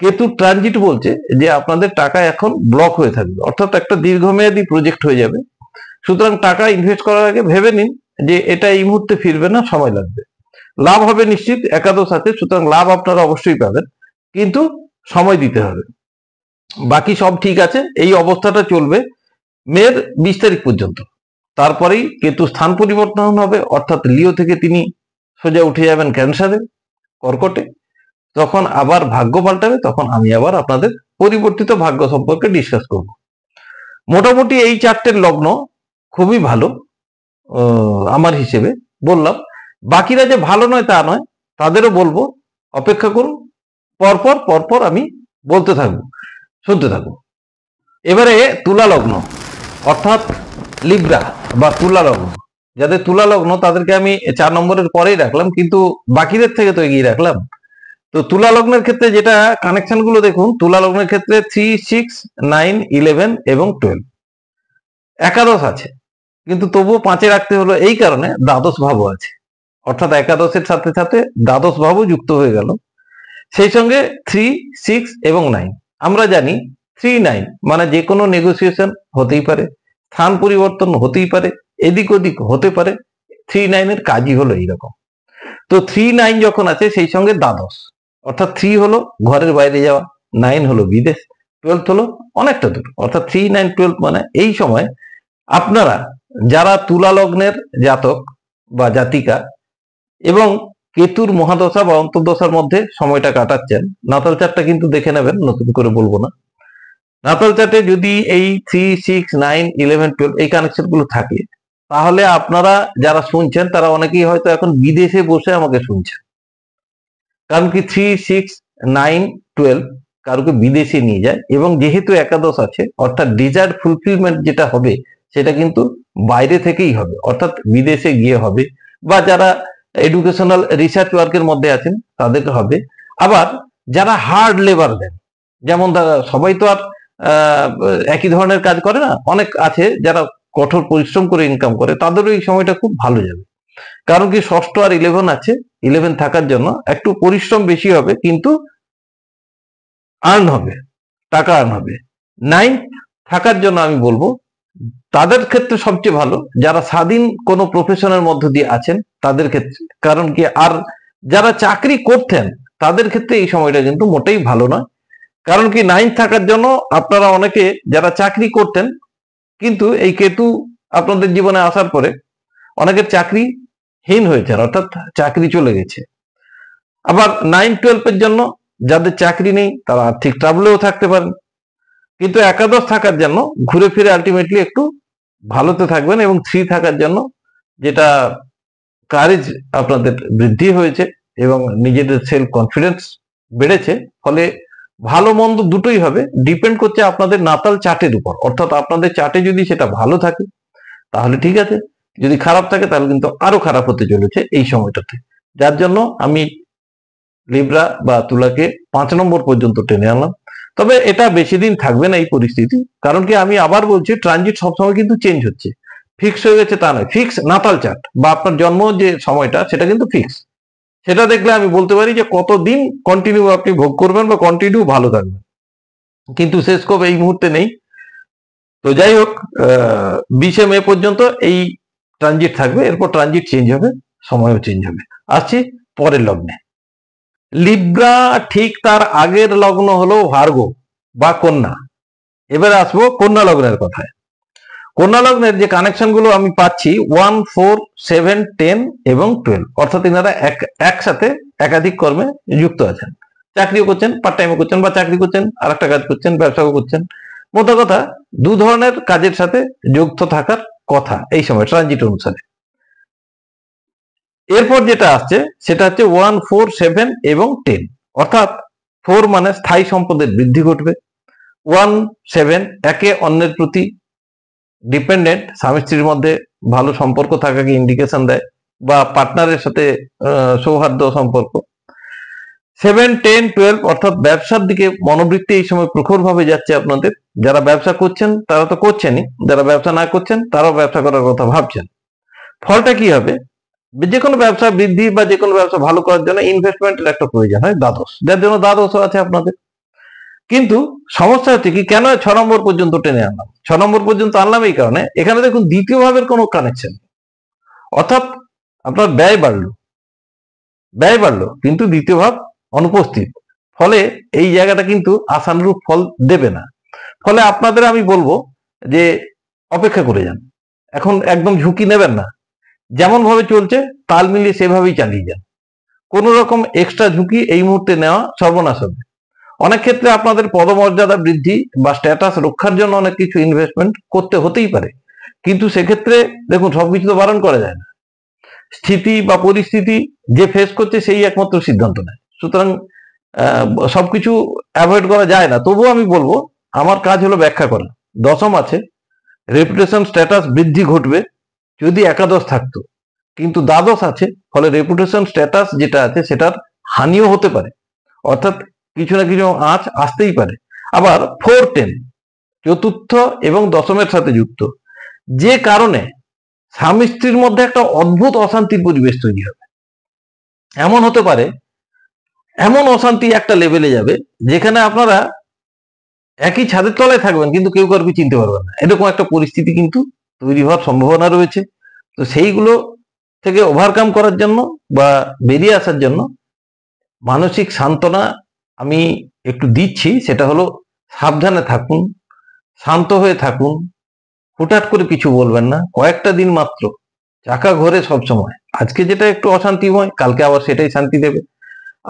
কেতুর ট্রানজিট বলছে যে আপনাদের টাকা এখন ব্লক হয়ে থাকবে, অর্থাৎ একটা দীর্ঘমেয়াদী প্রজেক্ট হয়ে যাবে। সুতরাং টাকা ইনভেস্ট করার আগে ভেবে নিন যে এটা এই মুহূর্তে ফিরবে না, সময় লাগবে। লাভ হবে নিশ্চিত, একাদশ আছে, সুতরাং লাভ আপনারা অবশ্যই পাবেন, কিন্তু সময় দিতে হবে। বাকি সব ঠিক আছে, এই অবস্থাটা চলবে মের 20 তারিখ পর্যন্ত। তারপরেই কেতু স্থান পরিবর্তন হবে, অর্থাৎ লিও থেকে তিনি সোজা উঠে যাবেন ক্যান্সারে, কর্কটে। তখন আবার ভাগ্য পাল্টাবে, তখন আমি আবার আপনাদের পরিবর্তিত ভাগ্য সম্পর্কে ডিসকাস করব। মোটামুটি এই 4টের লগ্ন খুবই ভালো আমার হিসেবে বললাম। বাকিরা যে ভালো নয় তা নয়, তাদেরও বলবো অপেক্ষা করুন, পরপর পরপর আমি বলতে থাকবো, শুনতে থাকবো। এবারে তুলা লগ্ন অর্থাৎ লিব্রা বা তুলা লগ্ন, যাদের তুলা লগ্ন তাদেরকে আমি 4 নম্বরের পরেই রাখলাম, কিন্তু বাকিদের থেকে তো এগিয়ে রাখলাম। তো তুলা লগ্নের ক্ষেত্রে যেটা কানেকশন গুলো দেখুন, তুলা লগ্নের ক্ষেত্রে 3, 6, 9, 11 এবং 12 একাদশ আছে, কিন্তু তবুও 5-এ রাখতে হলো এই কারণে দ্বাদশ ভাবও আছে, অর্থাৎ একাদশের সাথে সাথে দ্বাদশ ভাবও যুক্ত হয়ে গেল। সেই সঙ্গে 3, 6 এবং 9, আমরা জানি 3, 9 মানে যে কোনো নেগোসিয়েশন হতেই পারে, স্থান পরিবর্তন হতেই পারে, এদিক ওদিক হতে পারে। 3, 9 এর কাজই হলো এইরকম। তো 3, 9 যখন আছে সেই সঙ্গে দ্বাদশ, অর্থাৎ 3 হলো ঘরের বাইরে যাওয়া, 9 হলো বিদেশ, 12 হলো অনেকটা দূর, অর্থাৎ 3, 9, 12 মানে এই সময় আপনারা যারা তুলা লগ্নের জাতক বা জাতিকা এবং কেতুর মহাদশা বা অন্তর্দশার মধ্যে সময়টা কাটাচ্ছেন, নাতাল চার্টটা কিন্তু দেখে নেবেন, নতুন করে বলবো না। নাতাল চার্টে যদি এই 3, 6, 9, 11, 12 এই কানেকশন গুলো থাকে, তাহলে আপনারা যারা শুনছেন তারা অনেকেই হয়তো এখন বিদেশে বসে আমাকে শুনছেন। কারণ কি 3, 6, 9, 12 কারোকে বিদেশে নিয়ে যায়, এবং যেহেতু একাদশ আছে, অর্থাৎ ডিজায়ার ফুলফিলমেন্ট যেটা হবে সেটা কিন্তু বাইরে থেকেই হবে, অর্থাৎ বিদেশে গিয়ে হবে, বা যারা এডুকেশনাল রিসার্চ ওয়ার্কের মধ্যে আছেন তাদের হবে। আবার যারা হার্ড লেবার দেন, যেমন সবাই তো আর একই ধরনের কাজ করে না, অনেক আছে যারা কঠোর পরিশ্রম করে ইনকাম করে, তাদেরও এই সময়টা খুব ভালো যাবে। কারণ কি 6 আর 11 আছে, 11 থাকার জন্য একটু পরিশ্রম বেশি হবে, কিন্তু আর্ন হবে, টাকা আর্ন হবে। 9 থাকার জন্য আমি বলবো তাদের ক্ষেত্রে সবচেয়ে ভালো যারা স্বাধীন কোনো প্রফেশনের মধ্য দিয়ে আছেন তাদের ক্ষেত্রে। কারণ কি আর যারা চাকরি করতেন তাদের ক্ষেত্রে এই সময়টা কিন্তু মোটেই ভালো নয়। কারণ কি 9 থাকার জন্য আপনারা অনেকে যারা চাকরি করতেন, কিন্তু এই কেতু আপনাদের জীবনে আসার পরে অনেকের চাকরিহীন হয়েছে, অর্থাৎ চাকরি চলে গেছে। আবার 9, 12 এর জন্য যাদের চাকরি নেই তারা আর্থিক ট্রাবলেও থাকতে পারেন, কিন্তু একাদশ থাকার জন্য ঘুরে ফিরে আলটিমেটলি একটু ভালোতে থাকবেন। এবং 3 থাকার জন্য যেটা কারেজ আপনাদের বৃদ্ধি হয়েছে এবং নিজেদের সেলফ কনফিডেন্স বেড়েছে, ফলে ভালো মন্দ দুটোই হবে, ডিপেন্ড করছে আপনাদের নাতাল চার্টের উপর। অর্থাৎ আপনাদের চার্টে যদি সেটা ভালো থাকে তাহলে ঠিক আছে, যদি খারাপ থাকে তাহলে কিন্তু আরো খারাপ হতে চলেছে এই সময়টাতে। যার জন্য আমি লিব্রা বা তুলাকে 5 নম্বর পর্যন্ত টেনে আনলাম। তবে এটা বেশি দিন থাকবে না এই পরিস্থিতি, কারণ কি আমি আবার বলছি ট্রানজিট সবসময় কিন্তু চেঞ্জ হচ্ছে, ফিক্স হয়ে গেছে তা নয়। ফিক্স নাতাল চার্ট বা আপনার জন্ম যে সময়টা সেটা কিন্তু ফিক্স, সেটা দেখলে আমি বলতে পারি যে কতদিন কন্টিনিউ আপনি ভোগ করবেন বা কন্টিনিউ ভালো থাকবেন, কিন্তু শেষ কবে এই মুহূর্তে নেই। তো যাই হোক, 20 মে পর্যন্ত এই ট্রানজিট থাকবে, এরপর ট্রানজিট চেঞ্জ হবে। সময়ও চেঞ্জ হবে। আসছি পরের লগ্নে। লিব্রা ঠিক তার আগের লগ্ন হলো ভার্গ বা কন্যা। এবারে আসবো কন্যা লগ্নের কথায়। কন্যা লগ্নের যে কানেকশন গুলো আমি পাচ্ছি 1, 4, 7, 10 এবং 12, অর্থাৎ এনারা একসাথে একাধিক কর্মে যুক্ত আছেন। চাকরিও করছেন, পার্ট টাইমও করছেন, বা চাকরি করছেন আর একটা কাজ করছেন, ব্যবসাও করছেন। মোট কথা দু ধরনের কাজের সাথে যুক্ত থাকার কথা এই সময় ট্রানজিট অনুসারে। এরপর যেটা আসছে সেটা হচ্ছে 1, 4, 7 এবং 10, অর্থাৎ 4 মানে স্থায়ী সম্পদের বৃদ্ধি ঘটবে। 1, 7 একে অন্যের প্রতি ডিপেন্ডেন্ট, স্বামী স্ত্রীর মধ্যে ভালো সম্পর্ক থাকাকে ইন্ডিকেশন দেয়, বা পার্টনারের সাথে সৌহার্দ্য সম্পর্ক। 7, 10, 12 অর্থাৎ ব্যবসার দিকে মনোবৃত্তি এই সময় প্রখরভাবে যাচ্ছে আপনাদের। যারা ব্যবসা করছেন তারা তো করছেনই, যারা ব্যবসা না করছেন তারাও ব্যবসা করার কথা ভাবছেন। ফলটা কি হবে? যে কোনো ব্যবসা বৃদ্ধি বা যে কোনো ব্যবসা ভালো করার জন্য ইনভেস্টমেন্টের একটা প্রয়োজন হয়, দ্বাদশ, যার জন্য দ্বাদশও আছে আপনাদের। কিন্তু সমস্যা হচ্ছে কি, কেন 6 নম্বর পর্যন্ত টেনে আনলাম? 6 নম্বর পর্যন্ত আনলাম এই কারণে, এখানে দেখুন দ্বিতীয় ভাবের কোনো কানেকশন, অর্থাৎ আপনার ব্যয় বাড়লো কিন্তু দ্বিতীয় ভাব অনুপস্থিত। ফলে এই জায়গাটা কিন্তু আশানুরূপ ফল দেবে না। ফলে আপনাদের আমি বলবো যে অপেক্ষা করে যান, এখন একদম ঝুঁকি নেবেন না। যেমন ভাবে চলছে তাল মিলিয়ে সেভাবেই চালিয়ে যান। কোন রকম এক্সট্রা ঝুঁকি এই মুহূর্তে নেওয়া সর্বনাশ হবে। অনেক ক্ষেত্রে আপনাদের পদমর্যাদা বৃদ্ধি বা স্ট্যাটাস রক্ষার জন্য অনেক কিছু ইনভেস্টমেন্ট করতে হতেই পারে, কিন্তু সেক্ষেত্রে দেখুন সবকিছু তো বারণ করা যায় না। স্থিতি বা পরিস্থিতি যে ফেস করছে সেই একমাত্র সিদ্ধান্ত নেয়। সুতরাং সবকিছু অ্যাভয়েড করা যায় না। তবুও আমি বলবো আমার কাজ হলো ব্যাখ্যা করা। দশম আছে, রেপুটেশন স্ট্যাটাস বৃদ্ধি ঘটবে যদি একাদশ থাকতো, কিন্তু দ্বাদশ আছে, ফলে রেপুটেশন স্ট্যাটাস যেটা আছে সেটার হানিও হতে পারে, অর্থাৎ কিছু না কিছু আঁচ আসতেই পারে। আবার 4, 10 চতুর্থ এবং দশমের সাথে যুক্ত, যে কারণে স্বামী স্ত্রীর মধ্যে একটা অদ্ভুত অশান্তির পরিবেশ তৈরি হবে। এমন হতে পারে, এমন অশান্তি একটা লেভেলে যাবে যেখানে আপনারা একই ছাদের তলায় থাকবেন কিন্তু কেউ কাউকে চিনতে পারবেন না, এরকম একটা পরিস্থিতি কিন্তু তৈরি হওয়ার সম্ভাবনা রয়েছে। তো সেইগুলো থেকে ওভারকাম করার জন্য বা বেরিয়ে আসার জন্য মানসিক সান্ত্বনা আমি একটু দিচ্ছি, সেটা হলো সাবধানে থাকুন, শান্ত হয়ে থাকুন, হুটহাট করে কিছু বলবেন না। কয়েকটা দিন মাত্র, চাকা ঘোরে সবসময়। আজকে যেটা একটু অশান্তিময়, কালকে আবার সেটাই শান্তি দেবে।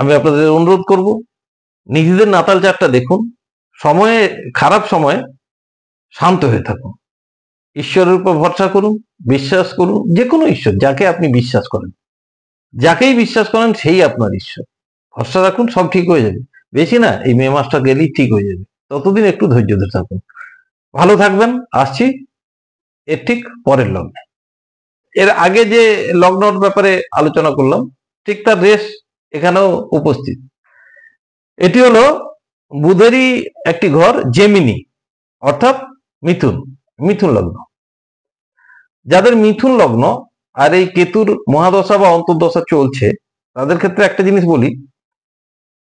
আমি আপনাদের অনুরোধ করব, নিজেদের নাতাল চারটা দেখুন, সময়ে, খারাপ সময়ে শান্ত হয়ে থাকুন, ঈশ্বরের উপর ভরসা করুন, বিশ্বাস করুন, যে কোনো ঈশ্বর, যাকে আপনি বিশ্বাস করেন, যাকেই বিশ্বাস করেন সেই আপনার ঈশ্বর। ভরসা রাখুন, সব ঠিক হয়ে যাবে। বেশি না, এই মে মাসটা গেলেই ঠিক হয়ে যাবে। ততদিন একটু ধৈর্য ধরে থাকুন, ভালো থাকবেন। আসছি এর ঠিক পরের লগ্নে। এর আগে যে লগ্নর ব্যাপারে আলোচনা করলাম, ঠিক তার রেশ এখানেও উপস্থিত। এটি হলো বুধেরই একটি ঘর, জেমিনি, অর্থাৎ মিথুন লগ্ন। যাদের মিথুন লগ্ন আর এই কেতুর মহাদশা বা অন্তর্দশা চলছে, তাদের ক্ষেত্রে একটা জিনিস বলি,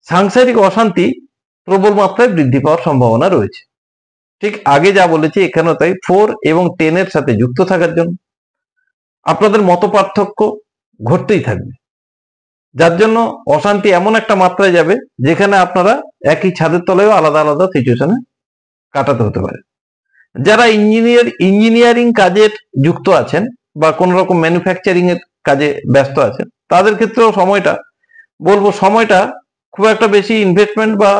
সাংসারিক অশান্তি প্রবল মাত্রায় বৃদ্ধি পাওয়ার সম্ভাবনা রয়েছে। ঠিক আগে যা বলেছি এখানেও তাই। 4 এবং 10 এর সাথে যুক্ত থাকার জন্য আপনাদের মত পার্থক্য ঘটতেই থাকবে, যার জন্য অশান্তি এমন একটা মাত্রায় যাবে যেখানে আপনারা একই ছাদের তলায়ও আলাদা আলাদা সিচুয়েশনে কাটাতে হতে পারে। যারা ইঞ্জিনিয়ারিং কাজের যুক্ত আছেন বা কোন রকম ম্যানুফ্যাকচারিং এর কাজে ব্যস্ত আছেন, তাদের ক্ষেত্রেও সময়টা খুব একটা বেশি ইনভেস্টমেন্ট বা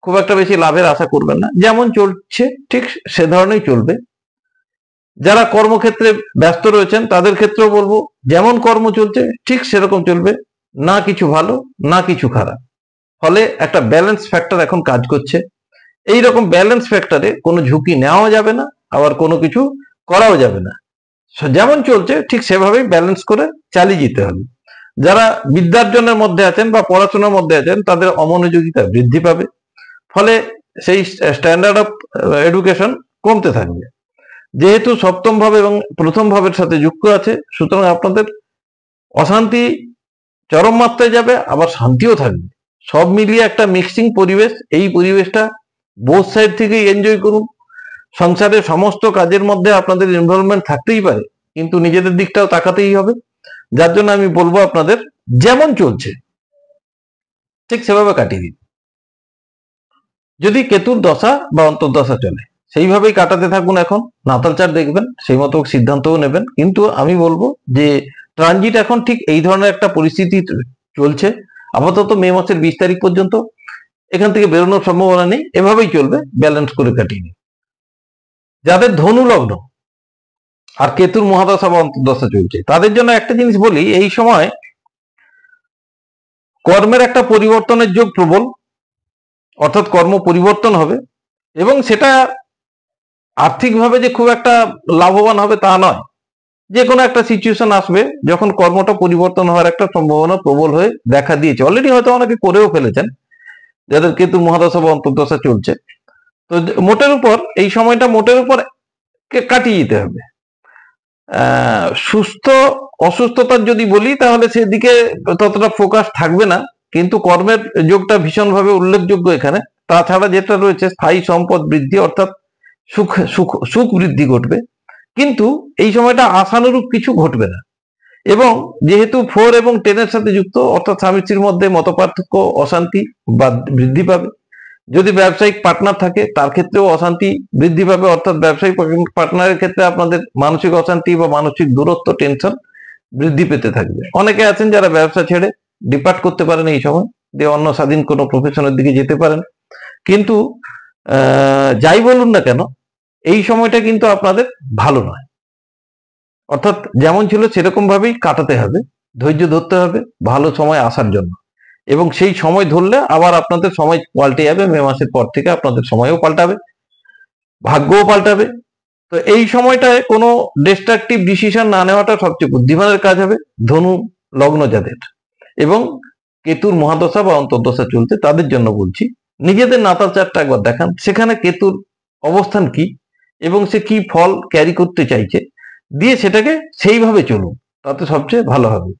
খুব একটা বেশি লাভের আশা করবেন না। যেমন চলছে ঠিক সে ধরনেরই চলবে। যারা কর্মক্ষেত্রে ব্যস্ত রয়েছেন তাদের ক্ষেত্রেও বলবো, যেমন কর্ম চলছে ঠিক সেরকম চলবে, না কিছু ভালো না কিছু খারাপ। ফলে একটা ব্যালেন্স ফ্যাক্টর এখন কাজ করছে। এই রকম ব্যালেন্স ফ্যাক্টরে কোনো ঝুঁকি নেওয়া যাবে না, আবার কোনো কিছু করাও যাবে না। যেমন চলছে ঠিক সেভাবেই ব্যালেন্স করে চালিয়ে যেতে হবে। যারা বিদ্যার্জনের মধ্যে আছেন বা পড়াশোনার মধ্যে আছেন, তাদের অমনোযোগিতা বৃদ্ধি পাবে, ফলে সেই স্ট্যান্ডার্ড অফ এডুকেশন কমতে থাকবে। যেহেতু সপ্তম ভাব এবং প্রথম ভাবের সাথে যুক্ত আছে, সুতরাং আপনাদের অশান্তি চরম মাত্রায় যাবে, আবার শান্তিও থাকবে। সব মিলিয়ে একটা মিক্সিং পরিবেশ। এই পরিবেশটা বোথ সাইড থেকেই এনজয় করুন। সংসারের সমস্ত কাজের মধ্যে আপনাদের ইনভলভমেন্ট থাকতেই পারে, কিন্তু নিজেদের দিকটাও তাকাতেই হবে। যার জন্য আমি বলবো আপনাদের যেমন চলছে ঠিক সেভাবে কাটিয়ে দিন। যদি কেতুর দশা বা অন্তর্দশা চলে সেইভাবেই কাটাতে থাকুন। এখন নাতাল চার দেখবেন, সেই মতো সিদ্ধান্তও নেবেন। কিন্তু আমি বলবো যে ট্রানজিট এখন ঠিক এই ধরনের একটা পরিস্থিতি চলছে। আপাতত মে মাসের 20 তারিখ পর্যন্ত এখান থেকে বেরোনোর সম্ভাবনা নেই, এভাবেই চলবে, ব্যালেন্স করে কাটিয়ে নিন। যাদের ধনু লগ্ন আর কেতুর মহাদশা বা অন্তর্দশা চলছে তাদের জন্য একটা জিনিস বলি, এই সময় কর্মের একটা পরিবর্তনের যোগ প্রবল, অর্থাৎ কর্ম পরিবর্তন হবে এবং সেটা আর্থিকভাবে যে খুব একটা লাভবান হবে তা নয়। যে কোনো একটা সিচুয়েশন আসবে যখন কর্মটা পরিবর্তন হওয়ার একটা সম্ভাবনা প্রবল হয়ে দেখা দিয়েছে। অলরেডি হয়তো অনেকে করেও ফেলেছেন যাদের কেতু মহাদশা বা অন্তর্দশা চলছে। তো মোটের উপর এই সময়টা মোটের উপর কাটিয়ে দিতে হবে। সুস্থ অসুস্থতার যদি বলি তাহলে সেদিকে ততটা ফোকাস থাকবে না, কিন্তু কর্মের যোগটা ভীষণভাবে উল্লেখযোগ্য এখানে। তাছাড়া যেটা রয়েছে স্থায়ী সম্পদ বৃদ্ধি, অর্থাৎ সুখ সুখ সুখ বৃদ্ধি ঘটবে, কিন্তু এই সময়টা আশানুরূপ কিছু ঘটবে না। এবং যেহেতু 4 এবং 10 এর সাথে যুক্ত, অর্থাৎ স্বামী স্ত্রীর মধ্যে মতপার্থক্য অশান্তি বা বৃদ্ধি পাবে। যদি ব্যবসায়িক পার্টনার থাকে তার ক্ষেত্রেও অশান্তি বৃদ্ধি পাবে, অর্থাৎ ব্যবসায়িক পার্টনারের ক্ষেত্রে আপনাদের মানসিক অশান্তি বা মানসিক দূরত্ব, টেনশন বৃদ্ধি পেতে থাকবে। অনেকে আছেন যারা ব্যবসা ছেড়ে ডিপার্ট করতে পারেন এই সময়, দিয়ে অন্য স্বাধীন কোনো প্রফেশনের দিকে যেতে পারেন। কিন্তু যাই বলুন না কেন এই সময়টা কিন্তু আপনাদের ভালো নয়, অর্থাৎ যেমন ছিল সেরকম ভাবেই কাটাতে হবে, ধৈর্য ধরতে হবে ভালো সময় আসার জন্য। এবং সেই সময় ধরলে আবার আপনাদের সময় পাল্টে যাবে, মে মাসের পর থেকে আপনাদের সময়ও পাল্টাবে, ভাগ্যও পাল্টাবে। তো এই সময়টায় কোনো ডিস্ট্রাকটিভ ডিসিশন না নেওয়াটা সবচেয়ে বুদ্ধিমানের কাজ হবে ধনু লগ্ন যাদের এবং কেতুর মহাদশা বা অন্তর্দশা চলছে তাদের জন্য বলছি। নিজেদের নাতাল চারটা একবার দেখান, সেখানে কেতুর অবস্থান কি এবং সে কি ফল ক্যারি করতে চাইছে, দিয়ে সেটাকে সেইভাবে চলুন, তাতে সবচেয়ে ভালো হবে।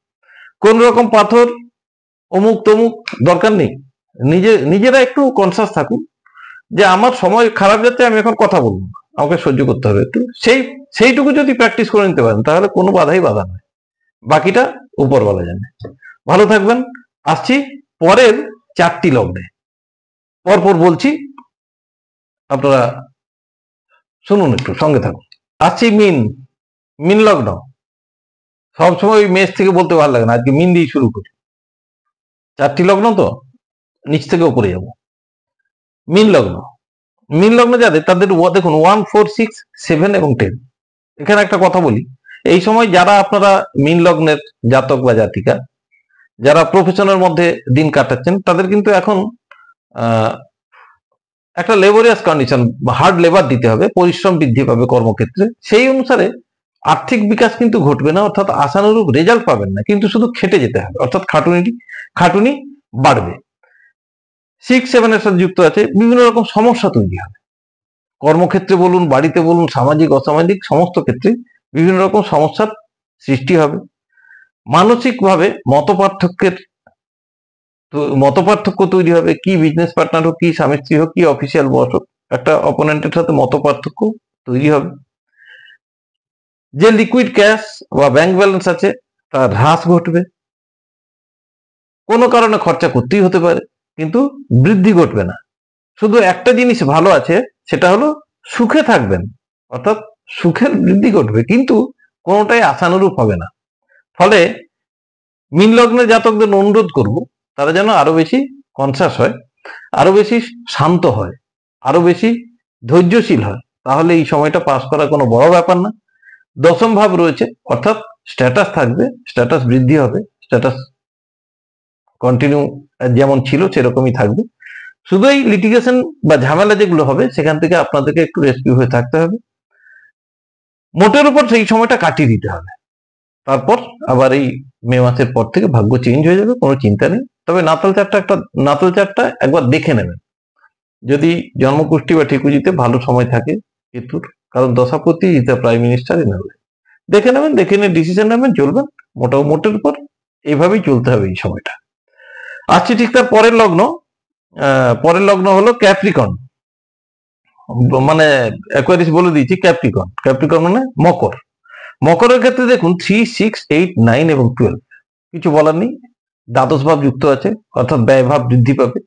কোন রকম পাথর অমুক তমুক দরকার নেই, নিজেরা একটু কনসাস থাকুন যে আমার সময় খারাপ যাচ্ছে, আমি এখন কথা বলবো না, আমাকে সহ্য করতে হবে একটু, সেইটুকু যদি প্র্যাকটিস করে নিতে পারেন তাহলে কোনো বাধাই বাধা নয়, বাকিটা উপরওয়ালা জানে। ভালো থাকবেন। আসছি পরের 4টি লগ্নে, পরপর বলছি, আপনারা শুনুন, একটু সঙ্গে থাকুন। আসছি মিন লগ্ন। সবসময় ওই মেষ থেকে বলতে ভালো লাগে না, আজকে মিন দিয়ে শুরু করি। 4টি লগ্ন তো নিচ থেকে উপরে যাব। মিন লগ্ন যাদের তাদের দেখুন 1, 4, 6, 7 এবং 10। এখানে একটা কথা বলি, এই সময় যারা আপনারা মিন লগ্নের জাতক বা জাতিকা যারা প্রফেশনের মধ্যে দিন কাটাচ্ছেন তাদের কিন্তু এখন একটা লেবোরিয়াস কন্ডিশন, হার্ড লেবার দিতে হবে, পরিশ্রম বৃদ্ধি পাবে কর্মক্ষেত্রে। সেই অনুসারে আর্থিক বিকাশ কিন্তু ঘটবে না, অর্থাৎ আশানুরূপ রেজাল্ট পাবেন না, কিন্তু শুধু খেটে যেতে হবে, অর্থাৎ খাটুনি বাড়বে। 6, 7 এর সাথে যুক্ত আছে বিভিন্ন রকম সমস্যা তৈরি হবে, কর্মক্ষেত্রে বলুন, বাড়িতে বলুন, সামাজিক অসামাজিক সমস্ত ক্ষেত্রে বিভিন্ন রকম সমস্যার সৃষ্টি হবে। মানসিকভাবে মতপার্থক্য তৈরি হবে, কি বিজনেস পার্টনার হোক, কি স্বামী স্ত্রী হোক, কি অফিসিয়াল বস হোক, একটা অপোনেন্টের সাথে মতপার্থক্য তৈরি হবে। যে লিকুইড ক্যাশ বা ব্যাংক ব্যালেন্স আছে তার হ্রাস ঘটবে, কোনো কারণে খরচা করতেই হতে পারে, কিন্তু বৃদ্ধি ঘটবে না। শুধু একটা জিনিস ভালো আছে, সেটা হলো সুখে থাকবেন, অর্থাৎ সুখের বৃদ্ধি ঘটবে, কিন্তু কোনোটাই আশানুরূপ হবে না। ফলে মিন লগ্নের জাতকদের অনুরোধ করব তারা যেন আরো বেশি কনসাস হয়, আরো বেশি শান্ত হয়, আরো বেশি ধৈর্যশীল হয়, তাহলে এই সময়টা পাস করা কোনো বড় ব্যাপার না। দশম ভাব রয়েছে, অর্থাৎ স্ট্যাটাস থাকবে, স্ট্যাটাস বৃদ্ধি হবে, স্ট্যাটাস কন্টিনিউ যেমন ছিল সেরকমই থাকবে। শুধু এই লিটিগেশন বা ঝামেলা যেগুলো হবে সেখান থেকে আপনাদেরকে একটু রেস্কিউ হয়ে থাকতে হবে, মোটের উপর সেই সময়টা কাটিয়ে দিতে হবে। তারপর আবার এই মে মাসের পর থেকে ভাগ্য চেঞ্জ হয়ে যাবে, কোনো চিন্তা নেই। তবে নাতাল চারটা একবার দেখে নেবেন, যদি জন্মকুষ্টি বা ঠিকুজিতে ভালো সময় থাকে কেতুর, কারণ দশাপতি is the prime minister in our life. দেখে নেবেন, দেখে নিয়ে ডিসিশন নেবেন, চলবেন। মোটের উপর এইভাবেই চলতে হবে এই সময়টা। আসছি ঠিক তার পরের লগ্ন হলো ক্যাপ্রিকন, মানে অ্যাকোয়ারিয়াস বলে দিয়েছি, ক্যাপ্রিকন মানে মকর। মকরের ক্ষেত্রে দেখুন 3, 6, 8, 9 এবং 12 কিছু বলার নেই, দ্বাদশ ভাব যুক্ত আছে অর্থাৎ ব্যয় ভাব বৃদ্ধি পাবে।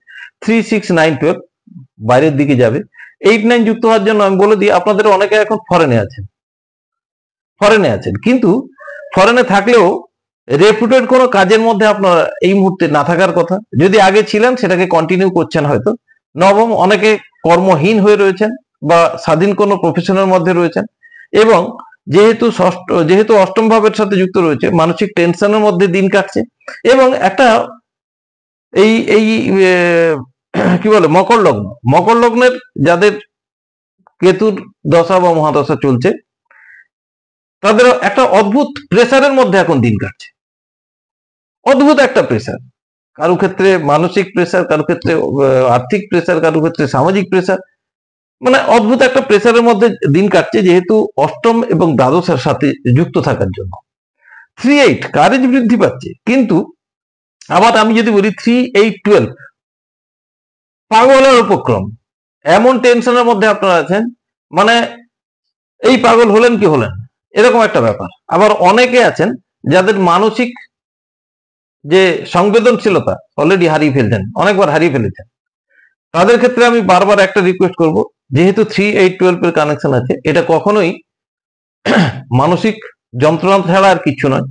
3, 6, 9, 12 বাইরের দিকে যাবে। 8, 9 যুক্ত হওয়ার জন্য আমি বলে দিই, আপনাদের অনেকে এখন ফরেনে আছেন, কিন্তু ফরেনে থাকলেও রেপুটেড কোনো কাজের মধ্যে আপনার এই মুহূর্তে না থাকার কথা। যদি আগে ছিলেন সেটাকে কন্টিনিউ করছেন হয়তো। নবম, অনেকে কর্মহীন হয়ে রয়েছেন বা স্বাধীন কোনো প্রফেশনের মধ্যে রয়েছেন, এবং যেহেতু অষ্টম ভাবের সাথে যুক্ত রয়েছে, মানসিক টেনশনের মধ্যে দিন কাটছে, এবং একটা এই এই কি বলে মকর লগ্নের যাদের কেতুর দশা বা মহাদশা চলছে, তাদের একটা অদ্ভুত প্রেসারের মধ্যে এখন দিন কাটছে। অদ্ভুত একটা প্রেসার, কারো ক্ষেত্রে মানসিক প্রেসার, কারো ক্ষেত্রে আর্থিক প্রেসার, কারো ক্ষেত্রে সামাজিক প্রেসার, মানে অদ্ভুত একটা প্রেসারের মধ্যে দিন কাটছে, যেহেতু অষ্টম এবং দ্বাদশের সাথে যুক্ত থাকার জন্য। 3, 8 কারেজ বৃদ্ধি পাচ্ছে, কিন্তু আবার আমি যদি বলি 3, 8, 12 পাগলের উপক্রম। এমন টেনশনের মধ্যে আপনারা আছেন, মানে এই পাগল হলেন কি হলেন, এরকম একটা ব্যাপার। আবার অনেকে আছেন যাদের মানসিক যে সংবেদনশীলতা অলরেডি অনেকবার হারিয়ে ফেলেছেন। তাদের ক্ষেত্রে আমি বারবার একটা রিকোয়েস্ট করব, যেহেতু 3, 8, 12 এর কানেকশন আছে, এটা কখনোই মানসিক যন্ত্রণা ছাড়া আর কিছু নয়।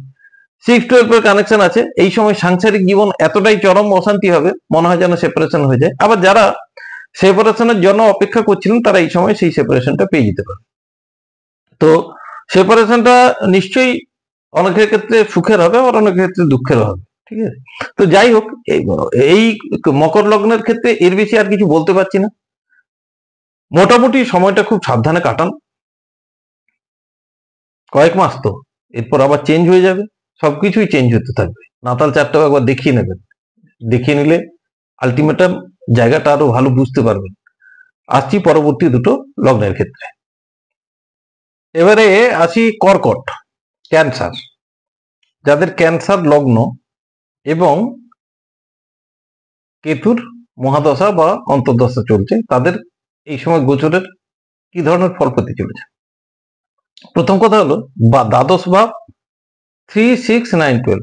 6, 12 এর কানেকশন আছে, এই সময় সাংসারিক জীবন এতটাই চরম অশান্তি হবে, মনে হয় যেন সেপারেশন হয়ে যায়। আবার যারা সেপারেশনের জন্য অপেক্ষা করছিলেন, তারা এই সময় সেই সেপারেশনটা পেয়ে যেতে পারে। তো সেপারেশনটা নিশ্চয়ই অনেকের ক্ষেত্রে সুখের হবে, আবার অনেকের ক্ষেত্রে দুঃখের হবে, ঠিক আছে। তো যাই হোক, এই মকর লগ্নের ক্ষেত্রে এর বেশি আর কিছু বলতে পারছি না। মোটামুটি সময়টা খুব সাবধানে কাটান, কয়েক মাস তো, এরপর আবার চেঞ্জ হয়ে যাবে, সবকিছুই চেঞ্জ হতে থাকবে। নাতাল চারটাও একবার দেখিয়ে নেবেন, দেখিয়ে নিলে আলটিমেটাম জায়গাটা আরো ভালো বুঝতে পারবেন। আসছি পরবর্তী দুটো লগ্নের ক্ষেত্রে। এবারে আসি কর্কট, ক্যান্সার। যাদের ক্যান্সার লগ্ন এবং কেতুর মহাদশা বা অন্তর্দশা চলছে, তাদের এই সময় গোচরের কি ধরনের ফল পেতে চলেছে। প্রথম কথা হলো দ্বাদশ ভাব 3, 6, 9, 12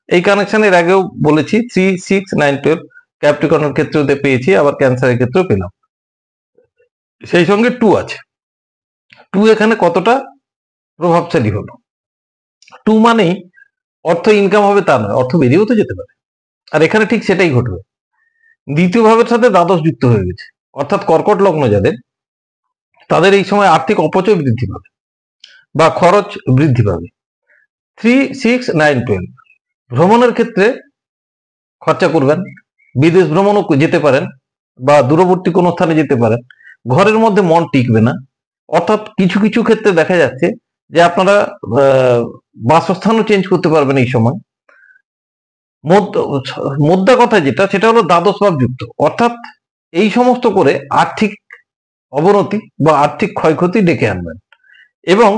এই কানেকশনের আগেও বলেছি। 3, 6, 9, 12 ক্যাপ্রিকর্নের ক্ষেত্রেও পেয়েছি, আবার ক্যান্সারের ক্ষেত্রেও পেলাম। সেই সঙ্গে 2 আছে। 2 এখানে কতটা প্রভাবশালী হলো। 2 মানেই অর্থ ইনকাম হবে তা নয়, অর্থ বেরিয়েও তো যেতে পারে, আর এখানে ঠিক সেটাই ঘটবে। দ্বিতীয় ভাবের সাথে দ্বাদশ যুক্ত হয়ে গেছে, অর্থাৎ কর্কট লগ্ন যাদের, তাদের এই সময় আর্থিক অপচয় বৃদ্ধি পাবে বা খরচ বৃদ্ধি পাবে। 3, 6, 9, 12 ভ্রমণের ক্ষেত্রে খরচা করবেন, বিদেশ ভ্রমণও যেতে পারেন বা দূরবর্তী কোনো স্থানে যেতে পারেন। ঘরের মধ্যে মন টিকবে না, অর্থাৎ কিছু কিছু ক্ষেত্রে দেখা যাচ্ছে যে আপনারা বাসস্থানও চেঞ্জ করতে পারবেন এই সময়। মোদ্দা কথা যেটা, সেটা হলো দ্বাদশ ভাব যুক্ত, অর্থাৎ এই সমস্ত করে আর্থিক অবনতি বা আর্থিক ক্ষয়ক্ষতি ডেকে আনবেন। এবং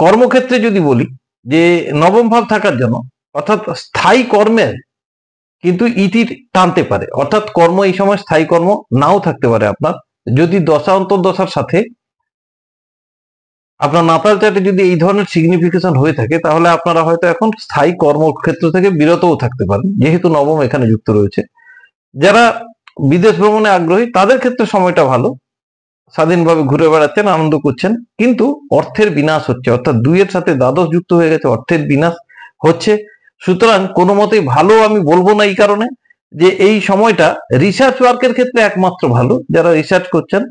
কর্মক্ষেত্রে যদি বলি যে নবম ভাব থাকার জন্য, অর্থাৎ স্থায়ী কর্মের কিন্তু ইতি টানতে পারে, অর্থাৎ কর্ম এই সময় স্থায়ী কর্ম নাও থাকতে পারে আপনার। যদি দশা অন্তর্দশার সাথে আপনার নাতাল চার্টে যদি এই ধরনের সিগনিফিকেশন হয়ে থাকে, তাহলে আপনারা হয়তো এখন স্থায়ী কর্মক্ষেত্র থেকে বিরতও থাকতে পারেন, যেহেতু নবম এখানে যুক্ত রয়েছে। যারা বিদেশ ভ্রমণে আগ্রহী, তাদের ক্ষেত্রে সময়টা ভালো, স্বাধীনভাবে ঘুরে বেড়াচ্ছেন, আনন্দ করছেন, কিন্তু অর্থের বিনাশ হচ্ছে, অর্থাৎ 2 এর সাথে দ্বাদশ যুক্ত হয়ে গেছে, অর্থের বিনাশ হচ্ছে। সুতরাং কোনো মতেই ভালো আমি বলবো না, এই কারণে যে এই সময়টা রিসার্চ ওয়ার্কের ক্ষেত্রে একমাত্র ভালো। যারা রিসার্চ করছেন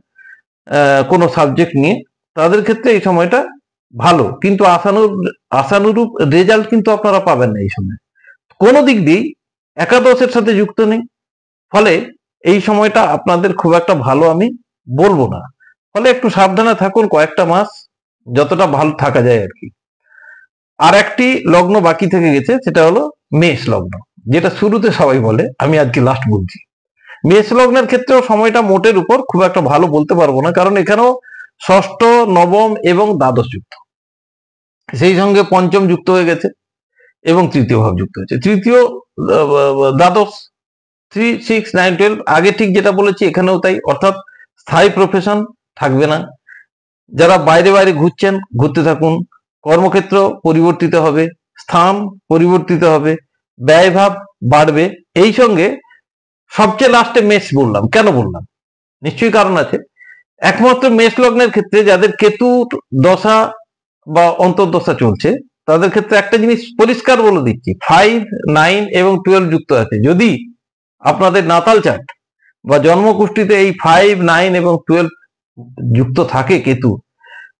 কোনো সাবজেক্ট নিয়ে, তাদের ক্ষেত্রে এই সময়টা ভালো, কিন্তু আশানুরূপ রেজাল্ট কিন্তু আপনারা পাবেন না এই সময়। কোনো দিক দিয়েই একাদশের সাথে যুক্ত নেই, ফলে এই সময়টা আপনাদের খুব একটা ভালো আমি বলবো না। ফলে একটু সাবধানে থাকুন কয়েকটা মাস, যতটা ভালো থাকা যায় আর কি। আর একটি লগ্ন বাকি থেকে গেছে, সেটা হলো মেষ লগ্ন, যেটা শুরুতে সবাই বলে, আমি আজকে লাস্ট বলছি। মেষ লগ্নের ক্ষেত্রেও সময়টা মোটের উপর খুব একটা ভালো বলতে পারবো না, কারণ এখানেও ষষ্ঠ, নবম এবং দ্বাদশ যুক্ত, সেই সঙ্গে পঞ্চম যুক্ত হয়ে গেছে এবং তৃতীয় ভাব যুক্ত হয়েছে। তৃতীয় দ্বাদশ 3, 6, 9, 12 আগে ঠিক যেটা বলেছি এখানেও তাই, অর্থাৎ স্থায়ী প্রফেশন থাকবে না। যারা বাইরে বাইরে ঘুরছেন, ঘুরতে থাকুন, কর্মক্ষেত্র পরিবর্তিত হবে, স্থান পরিবর্তিত হবে, ব্যয়ভাব বাড়বে। এই সঙ্গে সবচেয়ে লাস্টে মেষ বললাম, কেন বললাম? নিশ্চয়ই কারণ আছে। একমাত্র মেষ লগ্নের ক্ষেত্রে যাদের কেতুর দশা বা অন্তর্দশা চলছে তাদের ক্ষেত্রে একটা জিনিস পরিষ্কার বলে দিচ্ছি, 5, 9 এবং 12 যুক্ত আছে। যদি আপনাদের নাতাল চার্ট বা জন্মকুষ্ঠিতে এই 5, 9 এবং 12 যুক্ত থাকে কেতু,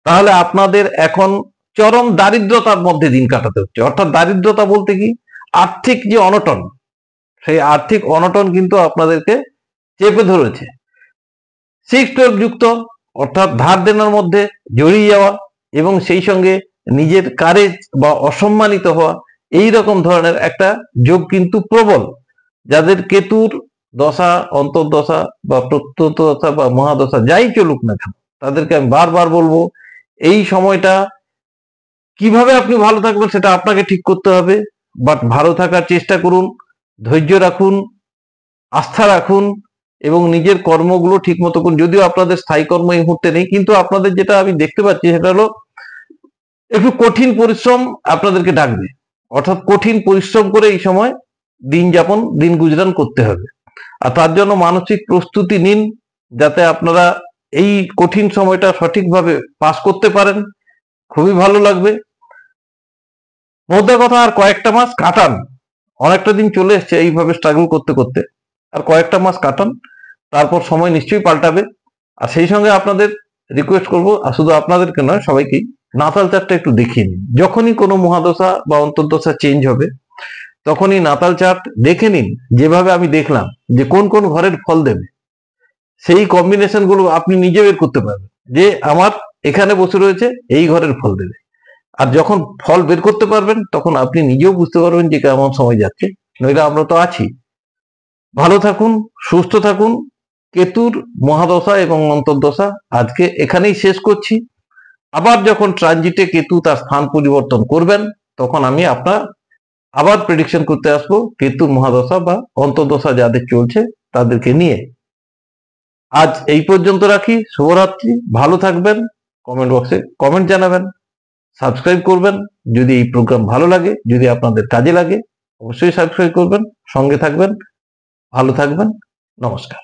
তাহলে আপনাদের এখন চরম দারিদ্রতার মধ্যে দিন কাটাতে হচ্ছে। অর্থাৎ দারিদ্রতা বলতে কি, আর্থিক যে অনটন, সেই আর্থিক অনটন কিন্তু আপনাদেরকে চেপে ধরেছে। 6, 12 যুক্ত, অর্থাৎ ধার দেনার মধ্যে জড়িয়ে যাওয়া এবং সেই সঙ্গে নিজের কারেজ বা অসম্মানিত হওয়া, এই রকম ধরনের একটা যোগ কিন্তু প্রবল। যাদের কেতুর দশা, অন্তর্দশা বা প্রত্যন্তদশা বা মহাদশা যাই চলুক না কেন, তাদেরকে আমি বারবার বলবো, এই সময়টা কিভাবে আপনি ভালো থাকবেন সেটা আপনাকে ঠিক করতে হবে। বাট ভালো থাকার চেষ্টা করুন, ধৈর্য রাখুন, আস্থা রাখুন এবং নিজের কর্মগুলো ঠিক মতো করুন। যদিও আপনাদের স্থায়ী কর্ম এই মুহূর্তে নেই, কিন্তু আপনাদের যেটা আমি দেখতে পাচ্ছি সেটা হলো একটু কঠিন পরিশ্রম আপনাদেরকে ডাকবে। অর্থাৎ কঠিন পরিশ্রম করে এই সময় দিন গুজরান করতে হবে। আর তার জন্য মানসিক প্রস্তুতি নিন, যাতে আপনারা এই কঠিন সময়টা সঠিকভাবে পাস করতে পারেন। খুবই ভালো লাগবে। মোদ্দা কথা, আর কয়েকটা মাস কাটান, অনেকটা দিন চলে এসছে এইভাবে স্ট্রাগল করতে করতে, আর কয়েকটা মাস কাটান, তারপর সময় নিশ্চয়ই পাল্টাবে। আর সেই সঙ্গে আপনাদের রিকোয়েস্ট করবো, আর শুধু আপনাদেরকে নয় সবাইকেই, নাতাল চার্টটা একটু দেখিয়ে নিন। যখনই কোনো মহাদশা বা অন্তর্দশা চেঞ্জ হবে তখনই নাতাল চার্ট দেখে নিন, যেভাবে আমি দেখলাম, যে কোন কোন ঘরের ফল দেবে। সেই কম্বিনেশন গুলো আপনি নিজে বের করতে পারবেন, যে আমার এখানে বসে রয়েছে এই ঘরের ফল দেবে। আর যখন ফল বের করতে পারবেন তখন আপনি নিজেও বুঝতে পারবেন যে কেমন সময় যাচ্ছে। নইলে আমরা তো আছি। ভালো থাকুন, সুস্থ থাকুন। কেতুর মহাদশা এবং অন্তর্দশা আজকে এখানেই শেষ করছি। আবার যখন ট্রানজিটে কেতু তার স্থান পরিবর্তন করবেন তখন আমি আবার প্রেডিকশন করতে আসবো কেতুর মহাদশা বা অন্তর্দশা যাদের চলছে তাদেরকে নিয়ে। আজ এই পর্যন্ত রাখি। শুভরাত্রি, ভালো থাকবেন। কমেন্ট বক্সে কমেন্ট জানাবেন, সাবস্ক্রাইব করবেন যদি এই প্রোগ্রাম ভালো লাগে, যদি আপনাদের কাজে লাগে অবশ্যই সাবস্ক্রাইব করবেন, সঙ্গে থাকবেন, ভালো থাকবেন। নমস্কার।